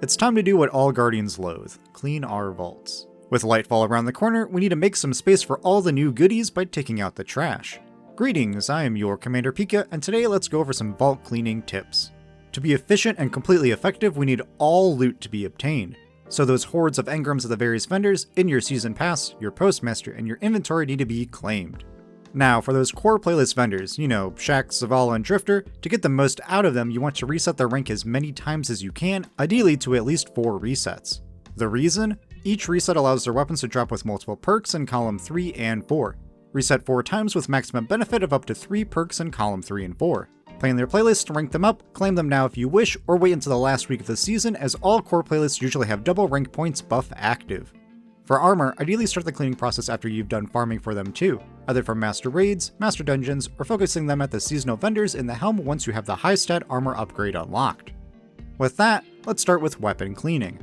It's time to do what all Guardians loathe, clean our vaults. With Lightfall around the corner, we need to make some space for all the new goodies by taking out the trash. Greetings, I am your Commander Pika, and today let's go over some vault cleaning tips. To be efficient and completely effective, we need all loot to be obtained. So those hordes of engrams of the various vendors in your season pass, your postmaster, and your inventory need to be claimed. Now, for those core playlist vendors, Shaq, Zavala, and Drifter, to get the most out of them, you want to reset their rank as many times as you can, ideally to at least 4 resets. The reason? Each reset allows their weapons to drop with multiple perks in column 3 and 4. Reset 4 times with maximum benefit of up to 3 perks in column 3 and 4. Play in their playlists to rank them up, claim them now if you wish, or wait until the last week of the season, as all core playlists usually have double rank points buff active. For armor, ideally start the cleaning process after you've done farming for them too, either from master raids, master dungeons, or focusing them at the seasonal vendors in the helm once you have the high stat armor upgrade unlocked. With that, let's start with weapon cleaning.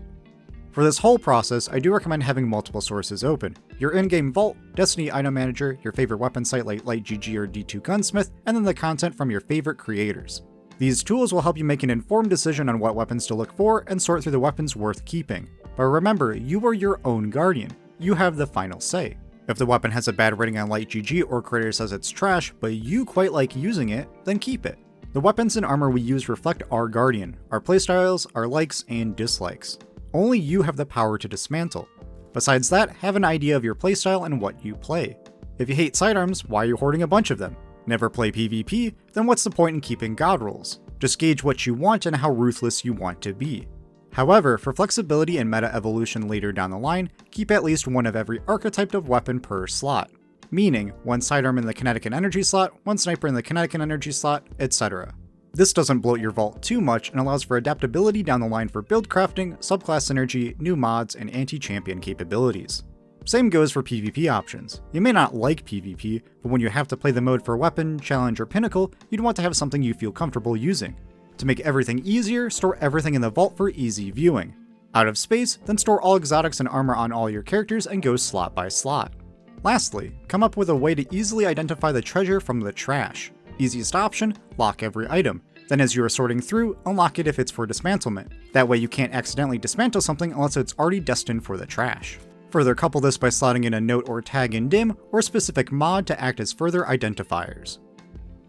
For this whole process, I do recommend having multiple sources open. Your in-game vault, Destiny item manager, your favorite weapon site like LightGG or D2 Gunsmith, and then the content from your favorite creators. These tools will help you make an informed decision on what weapons to look for and sort through the weapons worth keeping. But remember, you are your own guardian. You have the final say. If the weapon has a bad rating on LightGG or creator says it's trash, but you quite like using it, then keep it. The weapons and armor we use reflect our guardian, our playstyles, our likes and dislikes. Only you have the power to dismantle. Besides that, have an idea of your playstyle and what you play. If you hate sidearms, why are you hoarding a bunch of them? Never play PvP? Then what's the point in keeping god rolls? Just gauge what you want and how ruthless you want to be. However, for flexibility and meta evolution later down the line, keep at least one of every archetype of weapon per slot. Meaning, 1 sidearm in the kinetic and energy slot, 1 sniper in the kinetic and energy slot, etc. This doesn't bloat your vault too much and allows for adaptability down the line for build crafting, subclass synergy, new mods, and anti-champion capabilities. Same goes for PvP options. You may not like PvP, but when you have to play the mode for weapon, challenge, or pinnacle, you'd want to have something you feel comfortable using. To make everything easier, store everything in the vault for easy viewing. Out of space, then store all exotics and armor on all your characters and go slot by slot. Lastly, come up with a way to easily identify the treasure from the trash. Easiest option, lock every item. Then as you are sorting through, unlock it if it's for dismantlement. That way you can't accidentally dismantle something unless it's already destined for the trash. Further couple this by slotting in a note or tag in dim, or a specific mod to act as further identifiers.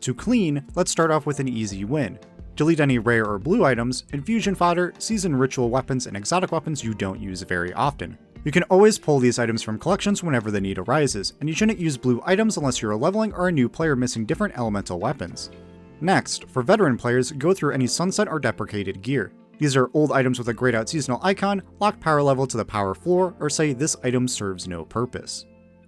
To clean, let's start off with an easy win. Delete any rare or blue items, infusion fodder, seasoned ritual weapons, and exotic weapons you don't use very often. You can always pull these items from collections whenever the need arises, and you shouldn't use blue items unless you're leveling or a new player missing different elemental weapons. Next, for veteran players, go through any sunset or deprecated gear. These are old items with a grayed out seasonal icon, lock power level to the power floor, or say this item serves no purpose.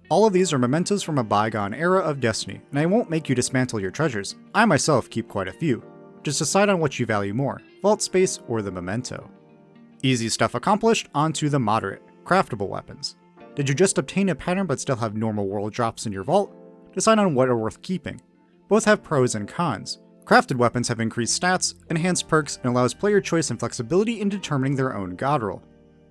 All of these are mementos from a bygone era of Destiny, and I won't make you dismantle your treasures. I myself keep quite a few. Just decide on what you value more, vault space or the memento. Easy stuff accomplished, on to the moderate, craftable weapons. Did you just obtain a pattern but still have normal world drops in your vault? Decide on what are worth keeping. Both have pros and cons. Crafted weapons have increased stats, enhanced perks, and allows player choice and flexibility in determining their own god roll.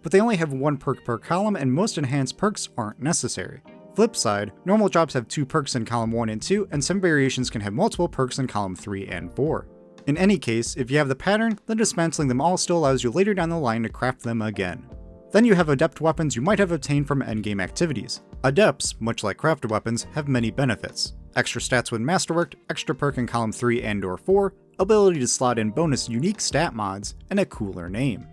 But they only have 1 perk per column and most enhanced perks aren't necessary. Flip side, normal drops have 2 perks in column 1 and 2, and some variations can have multiple perks in column 3 and 4. In any case, if you have the pattern, then dismantling them all still allows you later down the line to craft them again. Then you have adept weapons you might have obtained from endgame activities. Adepts, much like crafted weapons, have many benefits. Extra stats when masterworked, extra perk in column 3 and or 4, ability to slot in bonus unique stat mods, and a cooler name.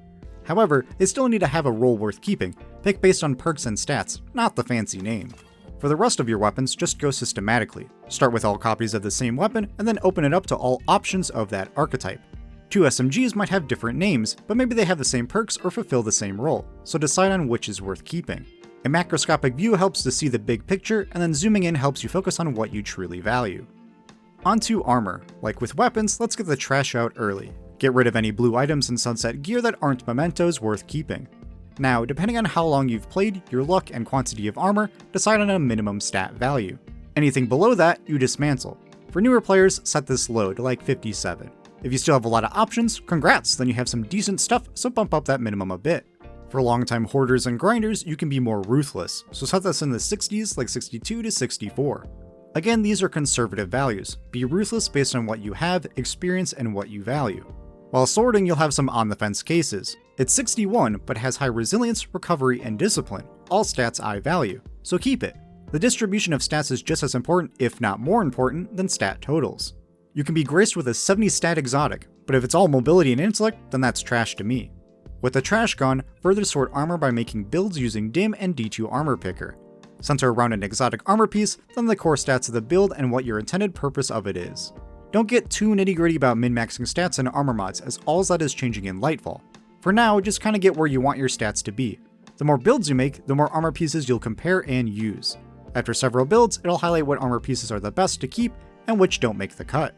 However, they still need to have a role worth keeping, pick based on perks and stats, not the fancy name. For the rest of your weapons, just go systematically. Start with all copies of the same weapon, and then open it up to all options of that archetype. 2 SMGs might have different names, but maybe they have the same perks or fulfill the same role, so decide on which is worth keeping. A macroscopic view helps to see the big picture, and then zooming in helps you focus on what you truly value. Onto armor. Like with weapons, let's get the trash out early. Get rid of any blue items and sunset gear that aren't mementos worth keeping. Now, depending on how long you've played, your luck, and quantity of armor, decide on a minimum stat value. Anything below that, you dismantle. For newer players, set this low to like 57. If you still have a lot of options, congrats, then you have some decent stuff, so bump up that minimum a bit. For longtime hoarders and grinders, you can be more ruthless, so set this in the 60s like 62 to 64. Again, these are conservative values. Be ruthless based on what you have, experience, and what you value. While sorting, you'll have some on-the-fence cases. It's 61, but has high resilience, recovery, and discipline, all stats I value, so keep it. The distribution of stats is just as important, if not more important, than stat totals. You can be graced with a 70 stat exotic, but if it's all mobility and intellect, then that's trash to me. With the trash gone, further sort armor by making builds using Dim and D2 Armor Picker. Center around an exotic armor piece, then the core stats of the build and what your intended purpose of it is. Don't get too nitty gritty about min-maxing stats and armor mods, as all that is changing in Lightfall. For now, just kinda get where you want your stats to be. The more builds you make, the more armor pieces you'll compare and use. After several builds, it'll highlight what armor pieces are the best to keep and which don't make the cut.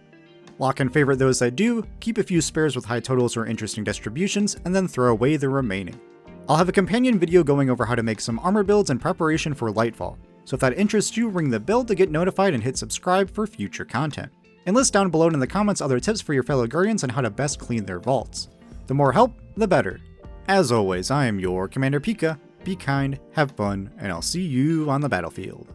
Lock and favorite those that do, keep a few spares with high totals or interesting distributions, and then throw away the remaining. I'll have a companion video going over how to make some armor builds in preparation for Lightfall, so if that interests you, ring the bell to get notified and hit subscribe for future content. And list down below in the comments other tips for your fellow Guardians on how to best clean their vaults. The more help, the better. As always, I am your Commander Pika. Be kind, have fun, and I'll see you on the battlefield.